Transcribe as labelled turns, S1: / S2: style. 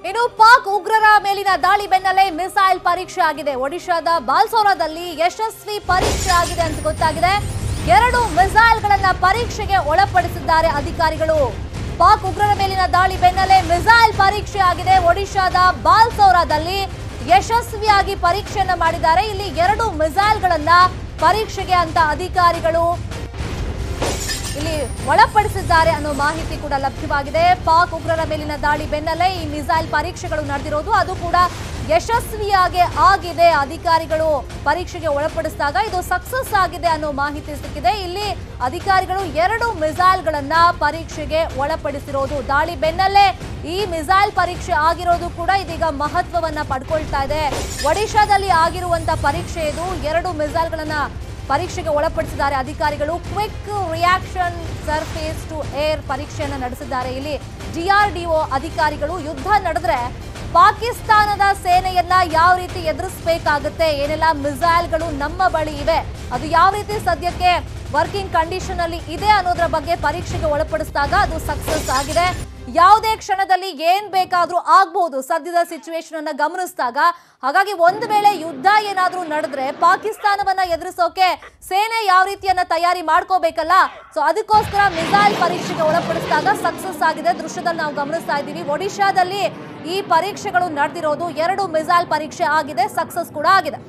S1: ಇನ್ನು ಪಾಕ್ ಉಗ್ರರ ಮೇಲಿನ ದಾಳಿ ಬೆನ್ನಲ್ಲೇ ಮಿಸೈಲ್ ಪರೀಕ್ಷೆ ಆಗಿದೆ. ಒಡಿಶಾದ ಬಾಲ್ಸೋರಾದಲ್ಲಿ ಯಶಸ್ವಿ ಪರೀಕ್ಷೆ ಆಗಿದೆ ಅಂತ ಗೊತ್ತಾಗಿದೆ. 2 ಮಿಸೈಲ್ಗಳನ್ನ ಪರೀಕ್ಷೆಗೆ ಒಳಪಡಿಸಿದ್ದಾರೆ ಅಧಿಕಾರಿಗಳು. ಪಾಕ್ ಉಗ್ರರ ಮೇಲಿನ ದಾಳಿ ಬೆನ್ನಲ್ಲೇ ಮಿಸೈಲ್ ಪರೀಕ್ಷೆ ಆಗಿದೆ. ಒಡಿಶಾದ ಬಾಲ್ಸೋರಾದಲ್ಲಿ ಯಶಸ್ವಿಯಾಗಿ ಪರೀಕ್ಷೆಯನ್ನ ಮಾಡಿದ್ದಾರೆ. ಇಲ್ಲಿ 2 ಮಿಸೈಲ್ಗಳನ್ನ ಪರೀಕ್ಷೆಗೆ ಅಂತ ಅಧಿಕಾರಿಗಳು ಇಲ್ಲಿ ಒಳಪಡಿಸಿದ್ದಾರೆ ಅನ್ನೋ ಮಾಹಿತಿ ಕೂಡ ಲಭ್ಯವಾಗಿದೆ. ಪಾಕ್ ಉಗ್ರರ ಮೇಲಿನ ದಾಳಿ ಬೆನ್ನಲ್ಲೇ ಈ ಮಿಸೈಲ್ ಪರೀಕ್ಷೆಗಳು ನಡೆದಿರೋದು, ಅದು ಕೂಡ ಯಶಸ್ವಿಯಾಗಿ ಆಗಿದೆ. ಅಧಿಕಾರಿಗಳು ಪರೀಕ್ಷೆಗೆ ಒಳಪಡಿಸಿದಾಗ ಇದು ಸಕ್ಸಸ್ ಆಗಿದೆ ಅನ್ನೋ ಮಾಹಿತಿ ಸಿಕ್ಕಿದೆ. ಇಲ್ಲಿ ಅಧಿಕಾರಿಗಳು 2 ಮಿಸೈಲ್ಗಳನ್ನ ಪರೀಕ್ಷೆಗೆ ಒಳಪಡಿಸಿರೋದು, ದಾಳಿ ಬೆನ್ನಲ್ಲೇ ಈ ಮಿಸೈಲ್ ಪರೀಕ್ಷೆ ಆಗಿರೋದು ಕೂಡ ಇದೀಗ ಮಹತ್ವವನ್ನ ಪಡ್ಕೊಳ್ತಾ ಇದೆ. ಒಡಿಶಾದಲ್ಲಿ ಆಗಿರುವಂತ ಪರೀಕ್ಷೆ ಇದು. 2 ಮಿಸೈಲ್ಗಳನ್ನ ಪರೀಕ್ಷೆಗೆ ಒಳಪಡಿಸಿದ್ದಾರೆ ಅಧಿಕಾರಿಗಳು. Quick reaction surface to air ಪರೀಕ್ಷೆಯನ್ನ ನಡೆಸಿದ್ದಾರೆ. ಇಲ್ಲಿ DRDO ಅಧಿಕಾರಿಗಳು ಯುದ್ಧ ನಡೆದ್ರೆ ಪಾಕಿಸ್ತಾನದ ಸೇನೆಯನ್ನ ಯಾವ ರೀತಿ ಎದುರಿಸಬೇಕಾಗುತ್ತೆ, ಏನೆಲ್ಲ ಮಿಸೈಲ್ಗಳು ನಮ್ಮ ಬಳಿ ಇವೆ, ಅದು ಯಾವ ರೀತಿ ಸದ್ಯಕ್ಕೆ ವರ್ಕಿಂಗ್ ಕಂಡೀಷನ್ ಅಲ್ಲಿ ಇದೆ ಅನ್ನೋದ್ರ ಬಗ್ಗೆ ಪರೀಕ್ಷೆಗೆ ಒಳಪಡಿಸಿದಾಗ ಅದು ಸಕ್ಸಸ್ ಆಗಿದೆ. ಯಾವುದೇ ಕ್ಷಣದಲ್ಲಿ ಏನ್ ಬೇಕಾದ್ರೂ ಆಗ್ಬಹುದು ಸದ್ಯದ ಸಿಚುವೇಶನ್ ಅನ್ನ ಗಮನಿಸಿದಾಗ. ಹಾಗಾಗಿ ಒಂದು ವೇಳೆ ಯುದ್ಧ ಏನಾದ್ರೂ ನಡೆದ್ರೆ ಪಾಕಿಸ್ತಾನವನ್ನ ಎದುರಿಸೋಕೆ ಸೇನೆ ಯಾವ ರೀತಿಯನ್ನ ತಯಾರಿ ಮಾಡ್ಕೋಬೇಕಲ್ಲ, ಸೊ ಅದಕ್ಕೋಸ್ಕರ ಮಿಸೈಲ್ ಪರೀಕ್ಷೆಗೆ ಒಳಪಡಿಸಿದಾಗ ಸಕ್ಸಸ್ ಆಗಿದೆ. ದೃಶ್ಯದಲ್ಲಿ ನಾವು ಗಮನಿಸ್ತಾ ಇದ್ದೀವಿ. ಒಡಿಶಾದಲ್ಲಿ ಈ ಪರೀಕ್ಷೆಗಳು ನಡೆದಿರೋದು, 2 ಮಿಸೈಲ್ ಪರೀಕ್ಷೆ ಆಗಿದೆ, ಸಕ್ಸಸ್ ಕೂಡ ಆಗಿದೆ.